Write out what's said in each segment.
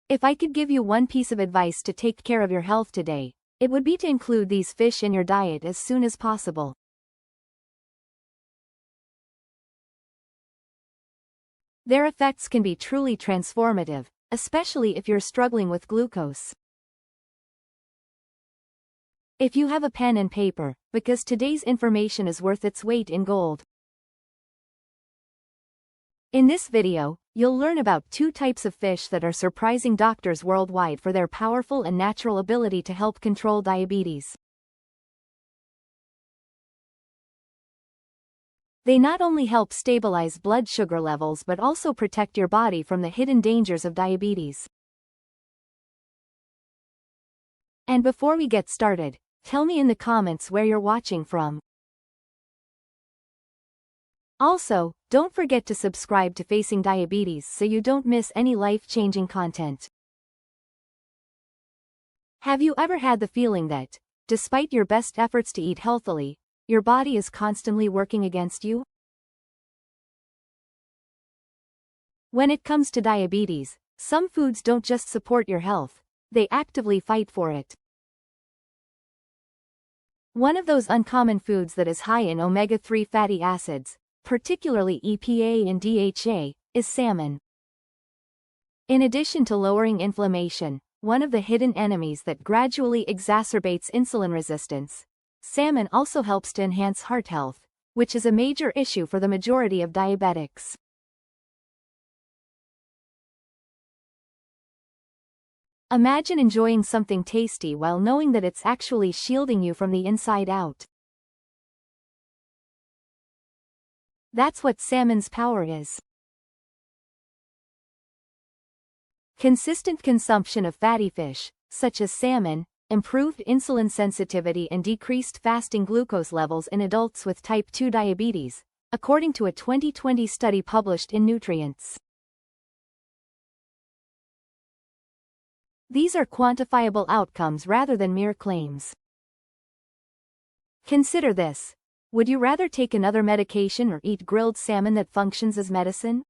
If I could give you one piece of advice to take care of your health today, it would be to include these fish in your diet as soon as possible. Their effects can be truly transformative, especially if you're struggling with glucose. If you have a pen and paper, because today's information is worth its weight in gold. In this video, you'll learn about 2 types of fish that are surprising doctors worldwide for their powerful and natural ability to help control diabetes. They not only help stabilize blood sugar levels but also protect your body from the hidden dangers of diabetes. And before we get started, tell me in the comments where you're watching from. Also, don't forget to subscribe to Facing Diabetes so you don't miss any life-changing content. Have you ever had the feeling that, despite your best efforts to eat healthily, your body is constantly working against you? When it comes to diabetes, some foods don't just support your health, they actively fight for it. One of those uncommon foods that is high in omega-3 fatty acids, particularly EPA and DHA, is salmon. In addition to lowering inflammation, one of the hidden enemies that gradually exacerbates insulin resistance, salmon also helps to enhance heart health, which is a major issue for the majority of diabetics. Imagine enjoying something tasty while knowing that it's actually shielding you from the inside out. That's what salmon's power is. Consistent consumption of fatty fish, such as salmon, improved insulin sensitivity and decreased fasting glucose levels in adults with type 2 diabetes, according to a 2020 study published in Nutrients. These are quantifiable outcomes rather than mere claims. Consider this. Would you rather take another medication or eat grilled salmon that functions as medicine?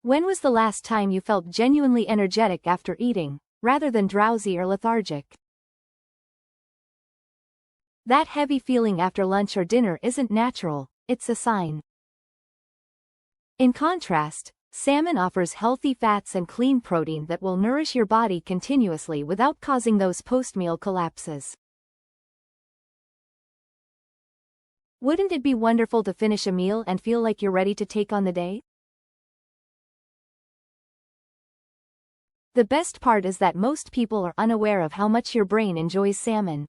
When was the last time you felt genuinely energetic after eating, rather than drowsy or lethargic? That heavy feeling after lunch or dinner isn't natural, it's a sign. In contrast, salmon offers healthy fats and clean protein that will nourish your body continuously without causing those post-meal collapses. Wouldn't it be wonderful to finish a meal and feel like you're ready to take on the day? The best part is that most people are unaware of how much your brain enjoys salmon.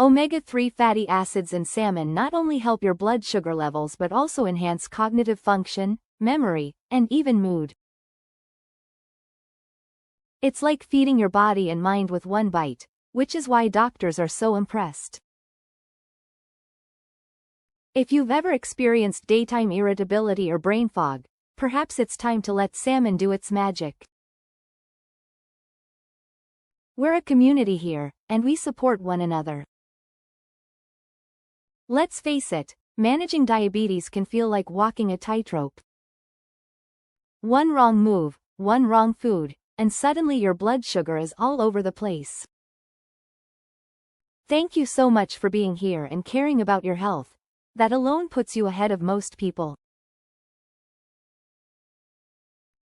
Omega-3 fatty acids in salmon not only help your blood sugar levels but also enhance cognitive function, memory, and even mood. It's like feeding your body and mind with one bite, which is why doctors are so impressed. If you've ever experienced daytime irritability or brain fog, perhaps it's time to let salmon do its magic. We're a community here, and we support one another. Let's face it, managing diabetes can feel like walking a tightrope. One wrong move, one wrong food, and suddenly your blood sugar is all over the place. Thank you so much for being here and caring about your health. That alone puts you ahead of most people.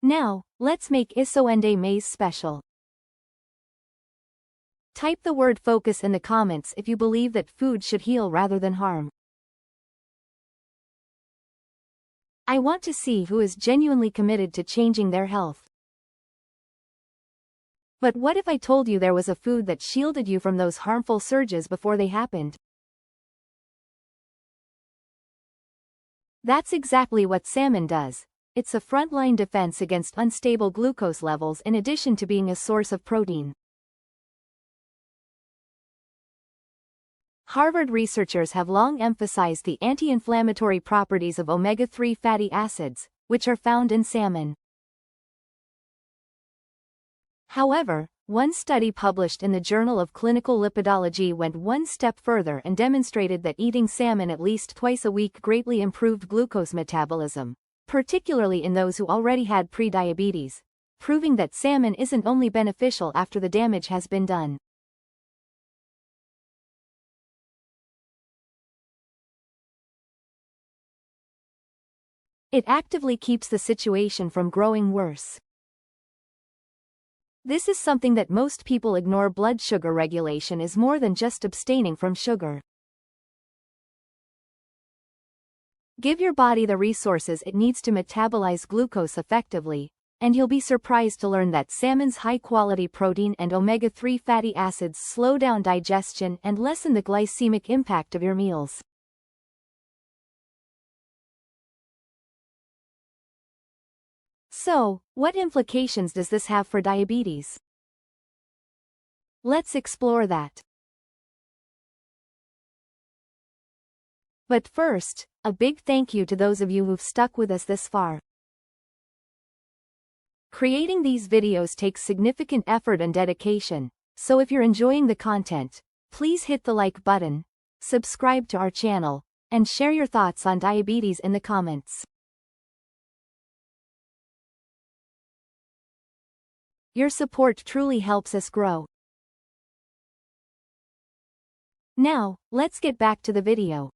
Now, let's make Isonde Maize special. Type the word focus in the comments if you believe that food should heal rather than harm. I want to see who is genuinely committed to changing their health. But what if I told you there was a food that shielded you from those harmful surges before they happened? That's exactly what salmon does. It's a frontline defense against unstable glucose levels in addition to being a source of protein. Harvard researchers have long emphasized the anti-inflammatory properties of omega-3 fatty acids, which are found in salmon. However, one study published in the Journal of Clinical Lipidology went one step further and demonstrated that eating salmon at least twice a week greatly improved glucose metabolism, particularly in those who already had pre-diabetes, proving that salmon isn't only beneficial after the damage has been done. It actively keeps the situation from growing worse. This is something that most people ignore. Blood sugar regulation is more than just abstaining from sugar. Give your body the resources it needs to metabolize glucose effectively, and you'll be surprised to learn that salmon's high-quality protein and omega-3 fatty acids slow down digestion and lessen the glycemic impact of your meals. So, what implications does this have for diabetes? Let's explore that. But first, a big thank you to those of you who've stuck with us this far. Creating these videos takes significant effort and dedication, so if you're enjoying the content, please hit the like button, subscribe to our channel, and share your thoughts on diabetes in the comments. Your support truly helps us grow. Now, let's get back to the video.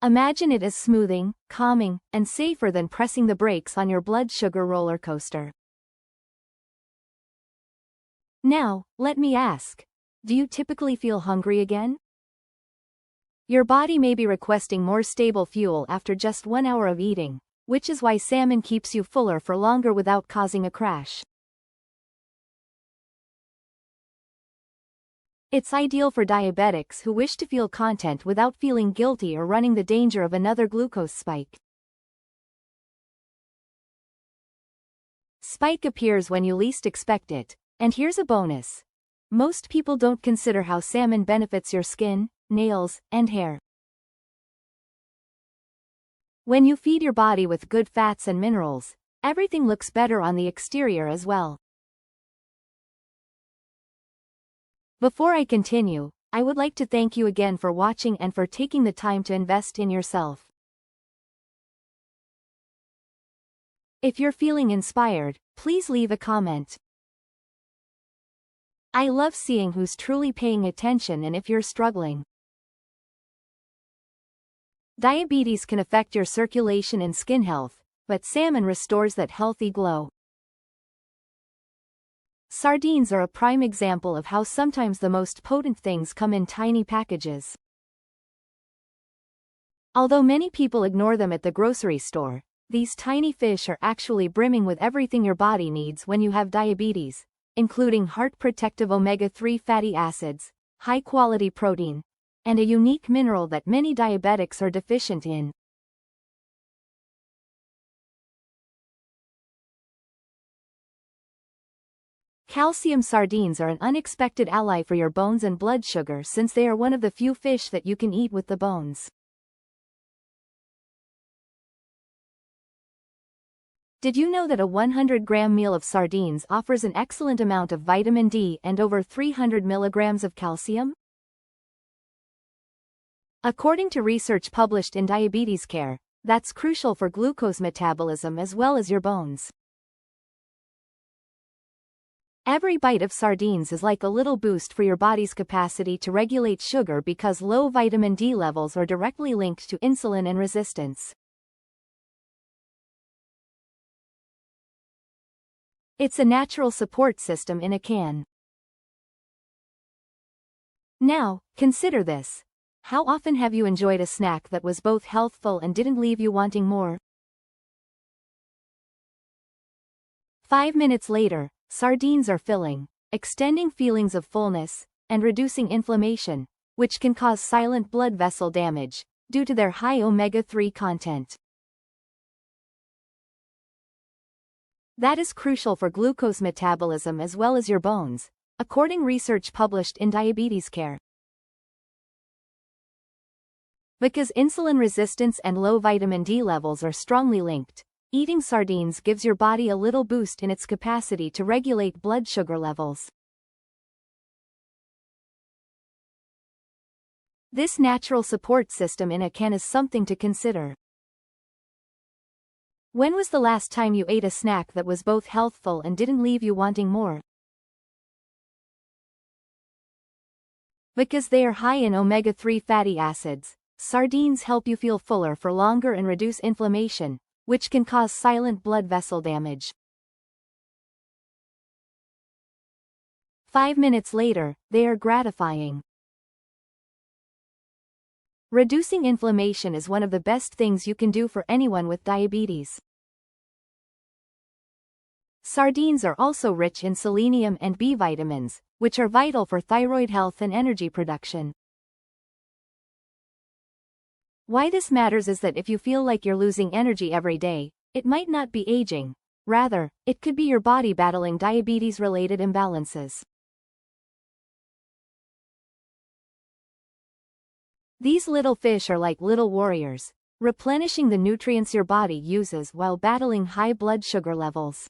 Imagine it as smoothing, calming, and safer than pressing the brakes on your blood sugar roller coaster. Now, let me ask, do you typically feel hungry again? Your body may be requesting more stable fuel after just 1 hour of eating, which is why salmon keeps you fuller for longer without causing a crash. It's ideal for diabetics who wish to feel content without feeling guilty or running the danger of another glucose spike. Spike appears when you least expect it, and here's a bonus. Most people don't consider how salmon benefits your skin, nails, and hair. When you feed your body with good fats and minerals, everything looks better on the exterior as well. Before I continue, I would like to thank you again for watching and for taking the time to invest in yourself. If you're feeling inspired, please leave a comment. I love seeing who's truly paying attention, and if you're struggling. Diabetes can affect your circulation and skin health, but salmon restores that healthy glow. Sardines are a prime example of how sometimes the most potent things come in tiny packages. Although many people ignore them at the grocery store, these tiny fish are actually brimming with everything your body needs when you have diabetes, including heart-protective omega-3 fatty acids, high-quality protein, and a unique mineral that many diabetics are deficient in. Calcium sardines are an unexpected ally for your bones and blood sugar, since they are one of the few fish that you can eat with the bones. Did you know that a 100-gram meal of sardines offers an excellent amount of vitamin D and over 300 milligrams of calcium? According to research published in Diabetes Care, that's crucial for glucose metabolism as well as your bones. Every bite of sardines is like a little boost for your body's capacity to regulate sugar, because low vitamin D levels are directly linked to insulin and resistance. It's a natural support system in a can. Now, consider this. How often have you enjoyed a snack that was both healthful and didn't leave you wanting more? 5 minutes later, sardines are filling, extending feelings of fullness, and reducing inflammation, which can cause silent blood vessel damage, due to their high omega-3 content. That is crucial for glucose metabolism as well as your bones, according to research published in Diabetes Care. Because insulin resistance and low vitamin D levels are strongly linked, eating sardines gives your body a little boost in its capacity to regulate blood sugar levels. This natural support system in a can is something to consider. When was the last time you ate a snack that was both healthful and didn't leave you wanting more? Because they are high in omega-3 fatty acids, sardines help you feel fuller for longer and reduce inflammation, which can cause silent blood vessel damage. 5 minutes later, they are gratifying. Reducing inflammation is one of the best things you can do for anyone with diabetes. Sardines are also rich in selenium and B vitamins, which are vital for thyroid health and energy production. Why this matters is that if you feel like you're losing energy every day, it might not be aging. Rather, it could be your body battling diabetes-related imbalances. These little fish are like little warriors, replenishing the nutrients your body uses while battling high blood sugar levels.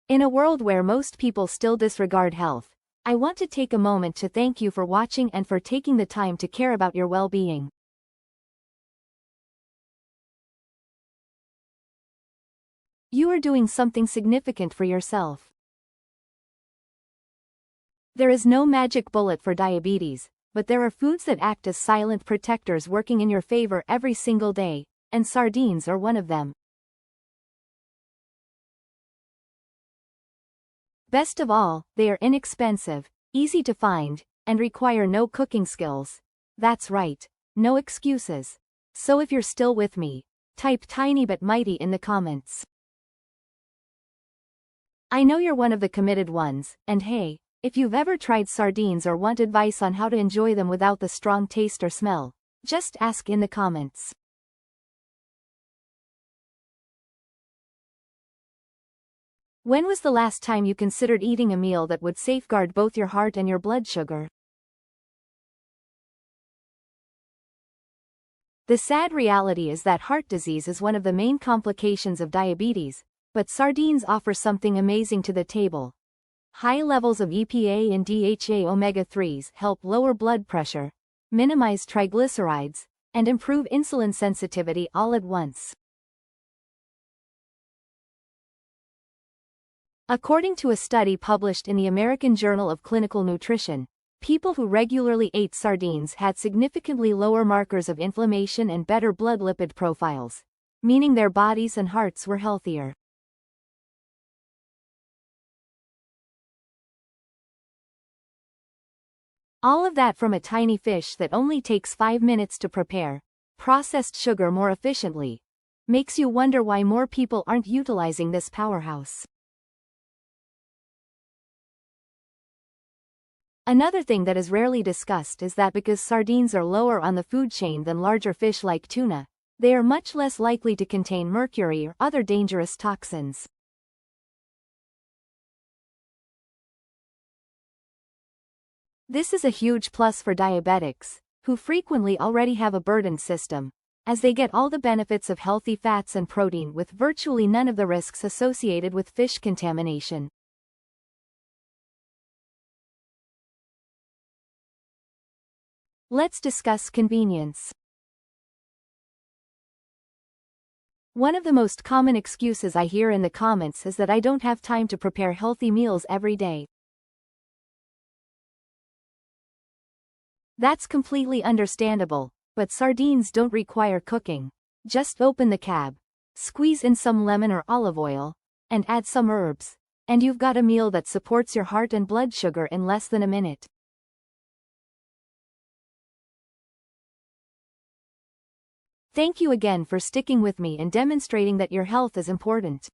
In a world where most people still disregard health, I want to take a moment to thank you for watching and for taking the time to care about your well-being. You are doing something significant for yourself. There is no magic bullet for diabetes, but there are foods that act as silent protectors working in your favor every single day, and sardines are one of them. Best of all, they are inexpensive, easy to find, and require no cooking skills. That's right, no excuses. So if you're still with me, type tiny but mighty in the comments. I know you're one of the committed ones, and hey, if you've ever tried sardines or want advice on how to enjoy them without the strong taste or smell, just ask in the comments. When was the last time you considered eating a meal that would safeguard both your heart and your blood sugar? The sad reality is that heart disease is one of the main complications of diabetes, but sardines offer something amazing to the table. High levels of EPA and DHA omega-3s help lower blood pressure, minimize triglycerides, and improve insulin sensitivity all at once. According to a study published in the American Journal of Clinical Nutrition, people who regularly ate sardines had significantly lower markers of inflammation and better blood lipid profiles, meaning their bodies and hearts were healthier. All of that from a tiny fish that only takes 5 minutes to prepare, processed sugar more efficiently. Makes you wonder why more people aren't utilizing this powerhouse. Another thing that is rarely discussed is that because sardines are lower on the food chain than larger fish like tuna, they are much less likely to contain mercury or other dangerous toxins. This is a huge plus for diabetics, who frequently already have a burdened system, as they get all the benefits of healthy fats and protein with virtually none of the risks associated with fish contamination. Let's discuss convenience. One of the most common excuses I hear in the comments is that I don't have time to prepare healthy meals every day. That's completely understandable, but sardines don't require cooking. Just open the cab, squeeze in some lemon or olive oil, and add some herbs, and you've got a meal that supports your heart and blood sugar in less than a minute. Thank you again for sticking with me and demonstrating that your health is important.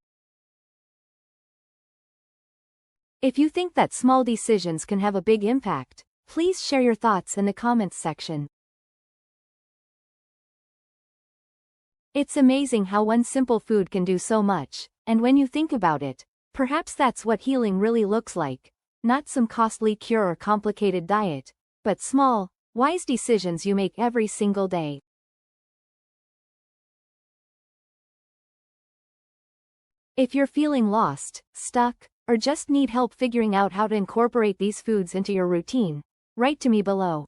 If you think that small decisions can have a big impact, please share your thoughts in the comments section. It's amazing how one simple food can do so much, and when you think about it, perhaps that's what healing really looks like. Not some costly cure or complicated diet, but small, wise decisions you make every single day. If you're feeling lost, stuck, or just need help figuring out how to incorporate these foods into your routine, write to me below.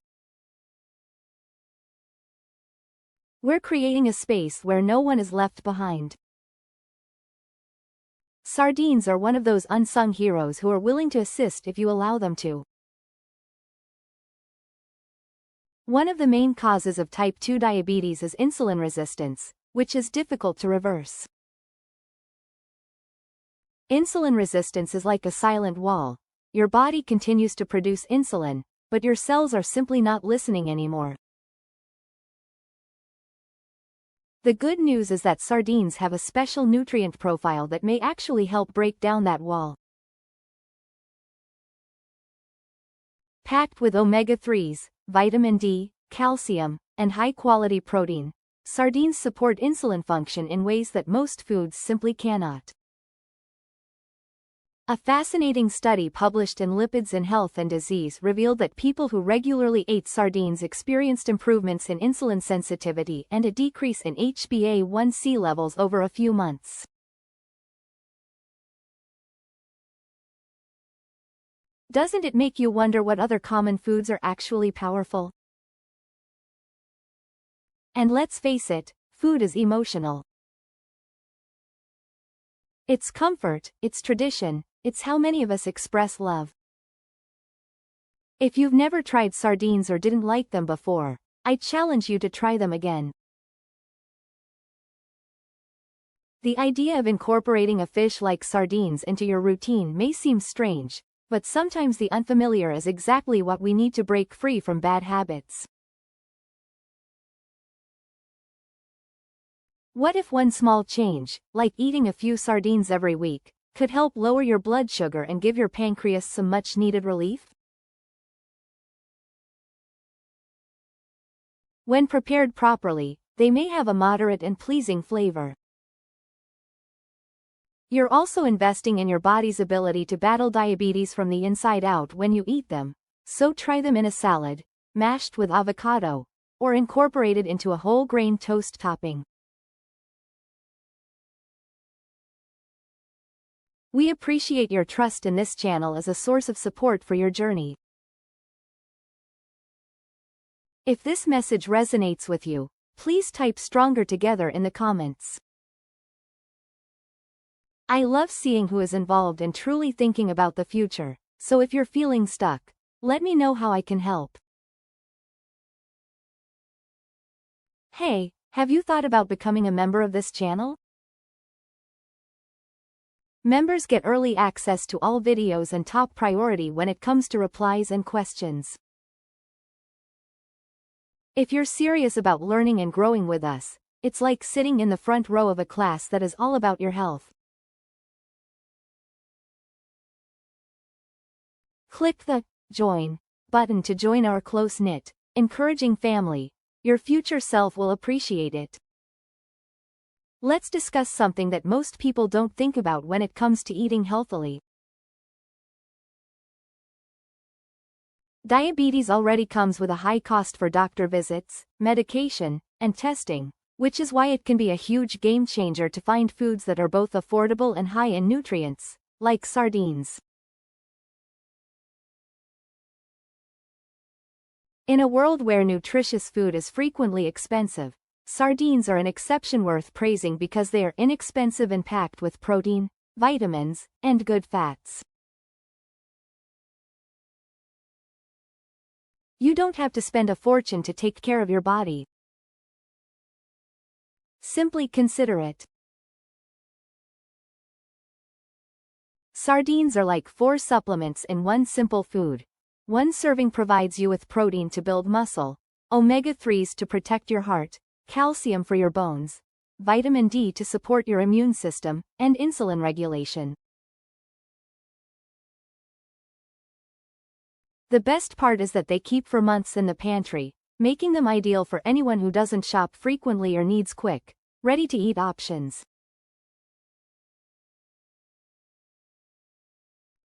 We're creating a space where no one is left behind. Sardines are one of those unsung heroes who are willing to assist if you allow them to. One of the main causes of type 2 diabetes is insulin resistance, which is difficult to reverse. Insulin resistance is like a silent wall. Your body continues to produce insulin, but your cells are simply not listening anymore. The good news is that sardines have a special nutrient profile that may actually help break down that wall. Packed with omega-3s, vitamin D, calcium, and high-quality protein, sardines support insulin function in ways that most foods simply cannot. A fascinating study published in Lipids in Health and Disease revealed that people who regularly ate sardines experienced improvements in insulin sensitivity and a decrease in HbA1c levels over a few months. Doesn't it make you wonder what other common foods are actually powerful? And let's face it, food is emotional. It's comfort, it's tradition, it's how many of us express love. If you've never tried sardines or didn't like them before, I challenge you to try them again. The idea of incorporating a fish like sardines into your routine may seem strange, but sometimes the unfamiliar is exactly what we need to break free from bad habits. What if one small change, like eating a few sardines every week, could help lower your blood sugar and give your pancreas some much-needed relief? When prepared properly, they may have a moderate and pleasing flavor. You're also investing in your body's ability to battle diabetes from the inside out when you eat them, so try them in a salad, mashed with avocado, or incorporated into a whole grain toast topping. We appreciate your trust in this channel as a source of support for your journey. If this message resonates with you, please type "stronger together" in the comments. I love seeing who is involved and truly thinking about the future, so if you're feeling stuck, let me know how I can help. Hey, have you thought about becoming a member of this channel? Members get early access to all videos and top priority when it comes to replies and questions. If you're serious about learning and growing with us, it's like sitting in the front row of a class that is all about your health. Click the Join button to join our close-knit, encouraging family. Your future self will appreciate it. Let's discuss something that most people don't think about when it comes to eating healthily. Diabetes already comes with a high cost for doctor visits, medication, and testing, which is why it can be a huge game changer to find foods that are both affordable and high in nutrients, like sardines. In a world where nutritious food is frequently expensive, sardines are an exception worth praising because they are inexpensive and packed with protein, vitamins, and good fats. You don't have to spend a fortune to take care of your body. Simply consider it. Sardines are like 4 supplements in one simple food. One serving provides you with protein to build muscle, omega-3s to protect your heart, calcium for your bones, vitamin D to support your immune system, and insulin regulation. The best part is that they keep for months in the pantry, making them ideal for anyone who doesn't shop frequently or needs quick, ready-to-eat options.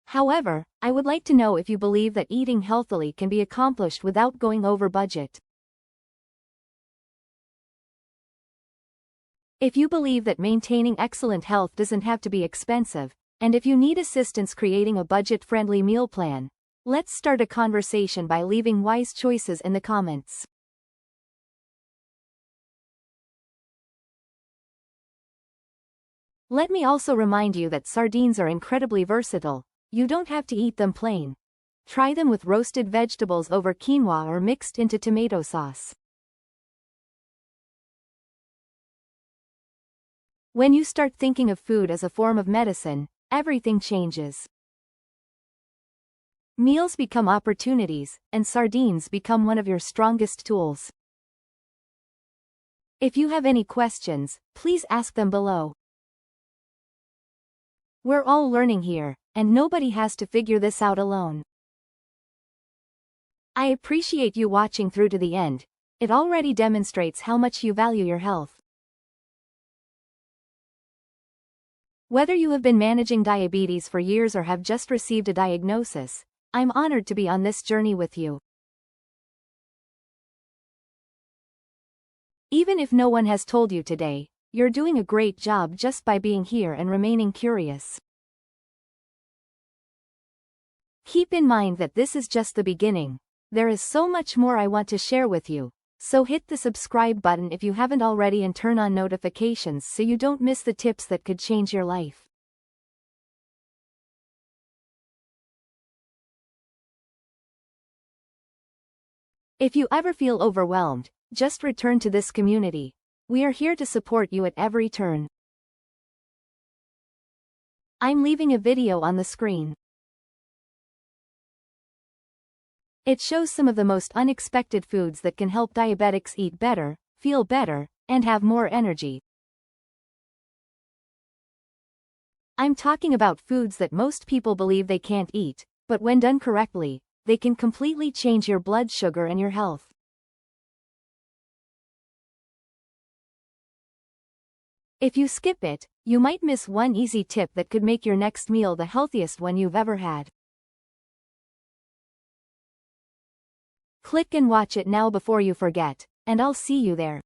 However, I would like to know if you believe that eating healthily can be accomplished without going over budget. If you believe that maintaining excellent health doesn't have to be expensive, and if you need assistance creating a budget-friendly meal plan, let's start a conversation by leaving wise choices in the comments. Let me also remind you that sardines are incredibly versatile. You don't have to eat them plain. Try them with roasted vegetables over quinoa or mixed into tomato sauce. When you start thinking of food as a form of medicine, everything changes. Meals become opportunities, and sardines become one of your strongest tools. If you have any questions, please ask them below. We're all learning here, and nobody has to figure this out alone. I appreciate you watching through to the end. It already demonstrates how much you value your health. Whether you have been managing diabetes for years or have just received a diagnosis, I'm honored to be on this journey with you. Even if no one has told you today, you're doing a great job just by being here and remaining curious. Keep in mind that this is just the beginning. There is so much more I want to share with you, so hit the subscribe button if you haven't already and turn on notifications so you don't miss the tips that could change your life. If you ever feel overwhelmed, just return to this community. We are here to support you at every turn. I'm leaving a video on the screen. It shows some of the most unexpected foods that can help diabetics eat better, feel better, and have more energy. I'm talking about foods that most people believe they can't eat, but when done correctly, they can completely change your blood sugar and your health. If you skip it, you might miss one easy tip that could make your next meal the healthiest one you've ever had. Click and watch it now before you forget, and I'll see you there.